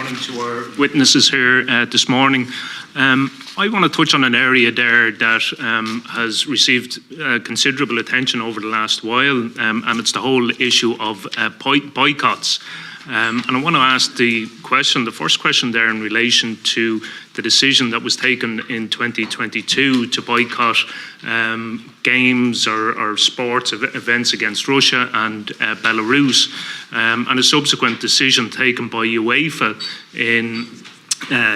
morning to our witnesses here this morning. I want to touch on an area there that has received considerable attention over the last while, and it's the whole issue of boycotts. And I want to ask the first question there in relation to the decision that was taken in 2022 to boycott games or sports events against Russia and Belarus, and a subsequent decision taken by UEFA in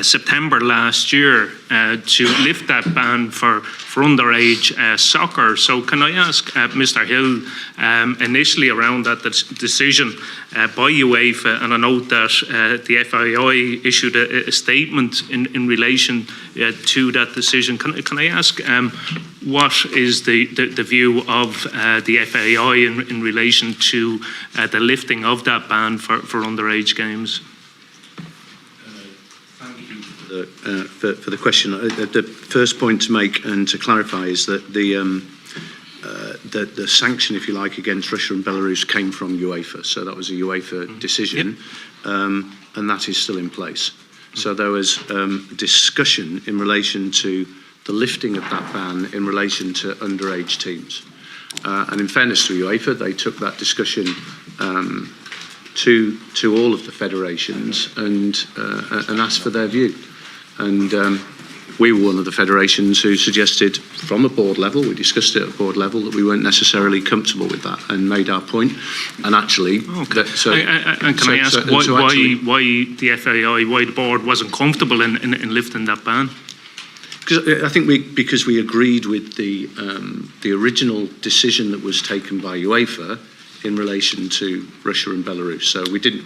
September last year to lift that ban for underage soccer. So can I ask Mr. Hill initially around that decision by UEFA, and I note that the FAI issued a statement in relation to that decision. Can I ask what is the view of the FAI in relation to the lifting of that ban for underage games? For the question, the first point to make and to clarify is that the sanction, if you like, against Russia and Belarus came from UEFA. So that was a UEFA decision, and that is still in place. So there was discussion in relation to the lifting of that ban in relation to underage teams. And in fairness to UEFA, they took that discussion to all of the federations and asked for their view. And we were one of the federations who suggested from a board level, we discussed it at board level, that we weren't necessarily comfortable with that and made our point. And actually... Okay. Can I ask why the FAI, why the board wasn't comfortable in lifting that ban? I think because we agreed with the original decision that was taken by UEFA in relation to Russia and Belarus. So we didn't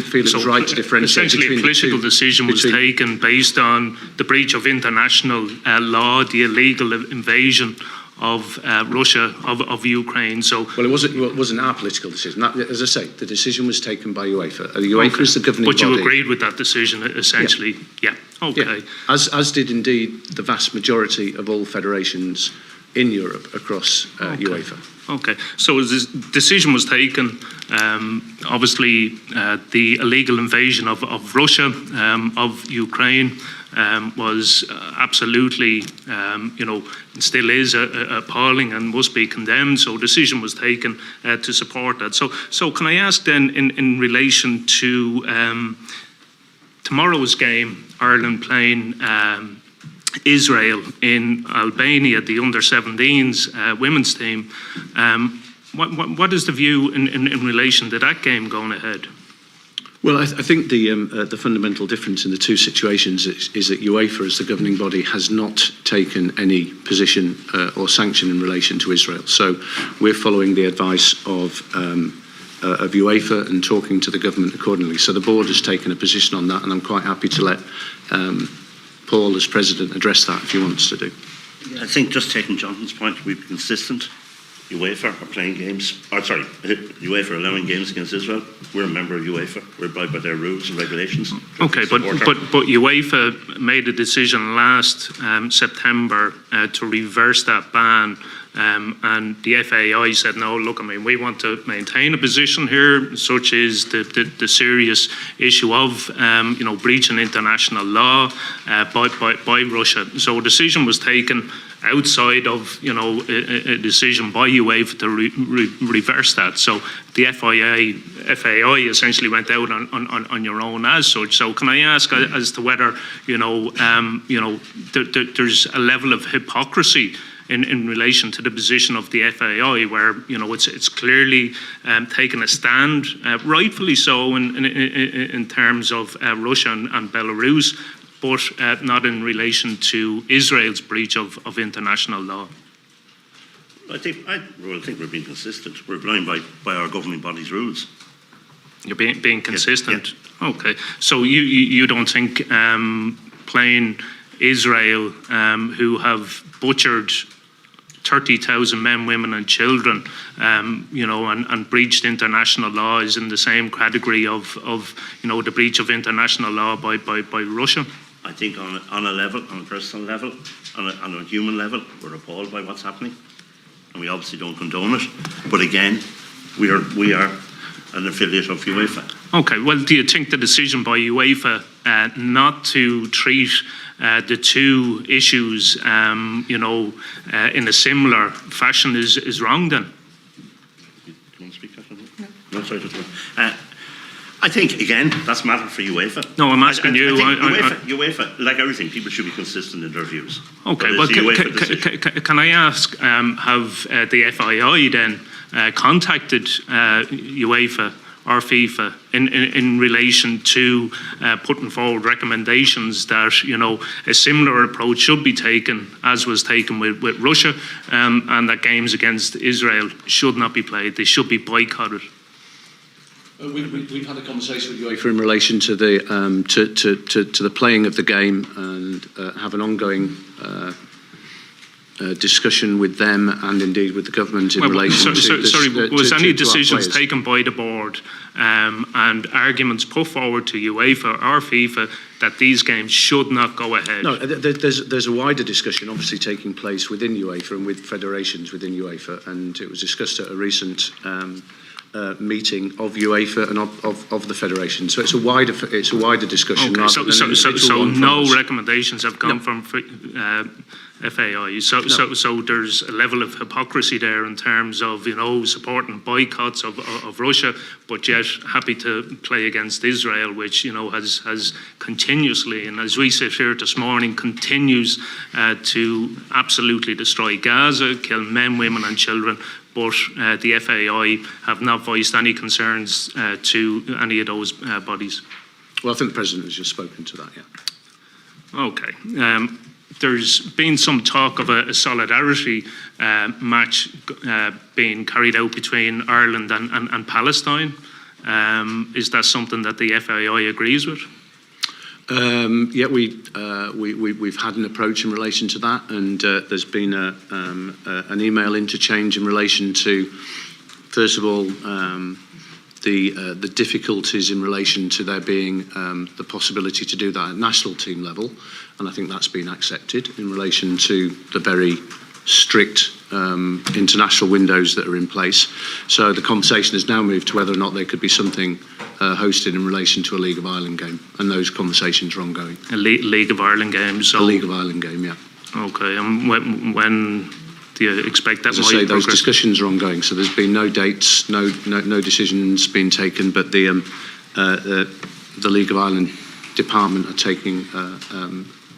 feel it was right to differentiate. Essentially, a political decision was taken based on the breach of international law, the illegal invasion of Russia, of Ukraine. So, well, it wasn't our political decision. That, as I say, the decision was taken by UEFA. UEFA is the governing body. But you agreed with that decision, essentially. Yeah. Okay. Yeah. As did indeed the vast majority of all federations in Europe across UEFA. Okay, so this decision was taken. Obviously, the illegal invasion of Russia, of Ukraine, was absolutely, still is appalling and must be condemned. So, a decision was taken to support that. So can I ask then, in relation to tomorrow's game, Ireland playing Israel in Albania, the under-17s women's team. What is the view in relation to that game going ahead? Well, I think the fundamental difference in the two situations is that UEFA, as the governing body, has not taken any position or sanction in relation to Israel. So we're following the advice of UEFA and talking to the government accordingly. So the board has taken a position on that, and I'm quite happy to let Paul, as president, address that if he wants to do. I think, just taking Jonathan's point, we've been consistent. UEFA are playing games, UEFA are allowing games against Israel. We're a member of UEFA. We're abide by their rules and regulations. Okay, but UEFA made a decision last September to reverse that ban. And the FAI said, no, look, I mean, we want to maintain a position here, such as the serious issue of, breaching international law by Russia. So a decision was taken outside of, a decision by UEFA to reverse that. So the FAI essentially went out on your own as such. So can I ask as to whether, there's a level of hypocrisy in relation to the position of the FAI, where it's clearly taken a stand, rightfully so, in terms of Russia and Belarus, but not in relation to Israel's breach of international law. I think we're being consistent. We're blind by our governing body's rules. You're being consistent. Yeah. Okay, so you don't think playing Israel, who have butchered 30,000 men, women and children, and breached international law is in the same category of the breach of international law by Russia? I think on a personal level, on a human level, we're appalled by what's happening, and we obviously don't condone it. But again, we are an affiliate of UEFA. Okay, well, do you think the decision by UEFA not to treat the two issues, in a similar fashion is wrong then? Do you want to speak to that? No, sorry. I think, again, that's a matter for UEFA. No, I'm asking you. UEFA, like everything, people should be consistent in their views. Okay, well, can I ask, have the FAI then contacted UEFA or FIFA in relation to putting forward recommendations that, a similar approach should be taken as was taken with Russia, and that games against Israel should not be played, they should be boycotted? We've had a conversation with UEFA in relation to the to the playing of the game, and have an ongoing discussion with them and indeed with the government in relation to was any decisions taken by the board and arguments put forward to UEFA or FIFA that these games should not go ahead? No, there's a wider discussion obviously taking place within UEFA and with federations within UEFA, and it was discussed at a recent meeting of UEFA and of the federation. So it's a wider discussion. Okay, so no recommendations have come from FAI. So there's a level of hypocrisy there in terms of supporting boycotts of Russia, but yet happy to play against Israel, which has continuously, and as we sit here this morning, continues to absolutely destroy Gaza, kill men, women, and children. But the FAI have not voiced any concerns to any of those bodies. Well, I think the President has just spoken to that, yeah. Okay. There's been some talk of a solidarity match being carried out between Ireland and Palestine. Is that something that the FAI agrees with? Yeah, we've had an approach in relation to that, and there's been an email interchange in relation to, first of all, the difficulties in relation to there being the possibility to do that at national team level, and I think that's been accepted in relation to the very strict international windows that are in place. So the conversation has now moved to whether or not there could be something hosted in relation to a League of Ireland game, and those conversations are ongoing. A League of Ireland game? So. A League of Ireland game, yeah. Okay, and when do you expect that As I say, those discussions are ongoing, so there's been no dates, no decisions being taken, but the League of Ireland department are taking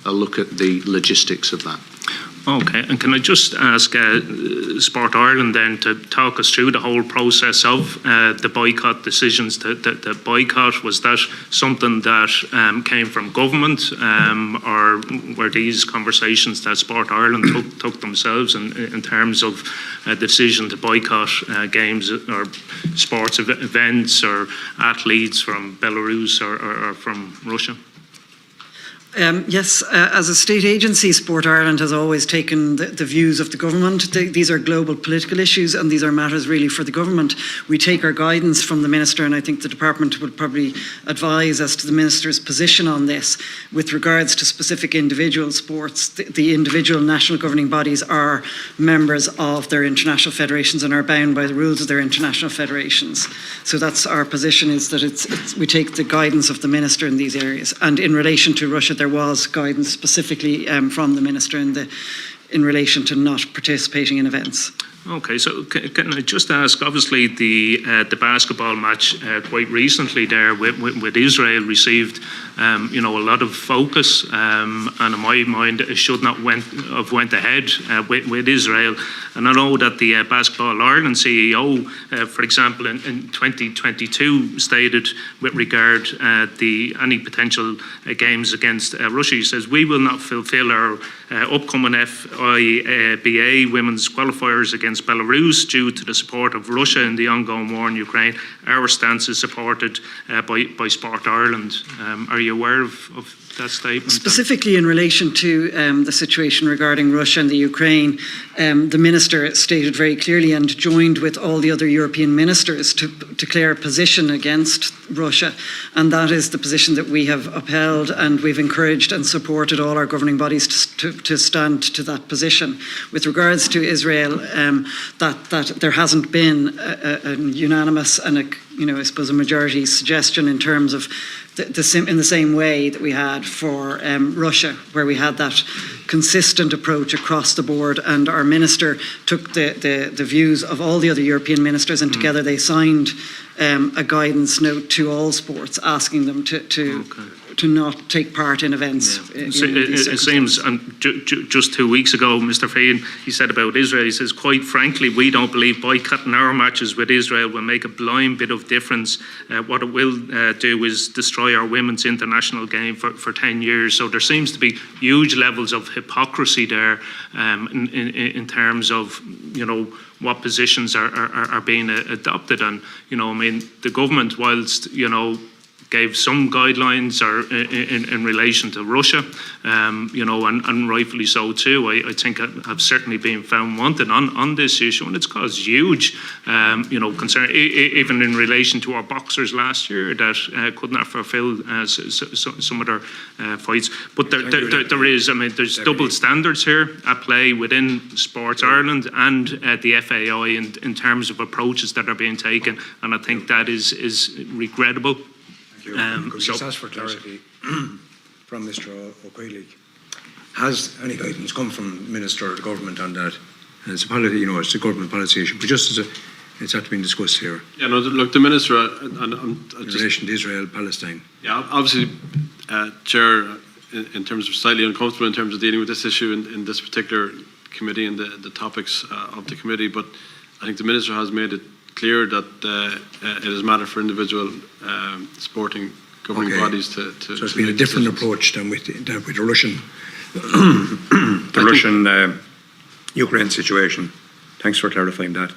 a look at the logistics of that. Okay, and can I just ask Sport Ireland then to talk us through the whole process of the boycott decisions? The boycott, was that something that came from government, or were these conversations that Sport Ireland took themselves in terms of the decision to boycott games or sports events or athletes from Belarus or from Russia? Yes, as a state agency, Sport Ireland has always taken the views of the government. These are global political issues, and these are matters really for the government. We take our guidance from the Minister, and I think the Department would probably advise as to the Minister's position on this. With regards to specific individual sports, the individual national governing bodies are members of their international federations and are bound by the rules of their international federations. So that's our position, is that we take the guidance of the Minister in these areas. And in relation to Russia, there was guidance specifically from the Minister in relation to not participating in events. Okay, so can I just ask, obviously the basketball match quite recently there with Israel received a lot of focus, and in my mind it should not have went ahead with Israel. And I know that the Basketball Ireland CEO, for example, in 2022 stated with regard any potential games against Russia, he says, "We will not fulfil our upcoming FIBA women's qualifiers against Belarus due to the support of Russia in the ongoing war in Ukraine. Our stance is supported by Sport Ireland." Are you aware of that statement? Specifically in relation to the situation regarding Russia and the Ukraine, the Minister stated very clearly and joined with all the other European ministers to declare a position against Russia, and that is the position that we have upheld, and we've encouraged and supported all our governing bodies to to stand to that position. With regards to Israel, that there hasn't been a unanimous and I suppose a majority suggestion in terms of in the same way that we had for Russia, where we had that consistent approach across the board, and our minister took the views of all the other European ministers, and together they signed a guidance note to all sports asking them to not take part in events. It seems, and just 2 weeks ago, Mr. Fahey, he said about Israel, he says, quite frankly, we don't believe boycotting our matches with Israel will make a blind bit of difference. What it will do is destroy our women's international game for 10 years. So there seems to be huge levels of hypocrisy there in terms of, what positions are being adopted. And, the government, whilst, gave some guidelines in relation to Russia, and rightfully so too. I think have certainly been found wanted on this issue, and it's caused huge, concern, even in relation to our boxers last year that could not fulfil some of their fights. But there is, there's double standards here at play within Sports Ireland and the FAI in terms of approaches that are being taken, and I think that is regrettable. Just ask for clarity from Mr. O'Quilly. Has any guidance come from the Minister or the Government on that? And it's a policy, it's a government policy issue, but just as it's had been discussed here. Yeah, no, look, the Minister... in relation to Israel, Palestine. Yeah, obviously, Chair, in terms of slightly uncomfortable in terms of dealing with this issue in this particular committee and the topics of the committee, but I think the Minister has made it clear that it is a matter for individual sporting governing bodies to... So it's been a different approach than with the Russian, Russian Ukraine situation. Thanks for clarifying that.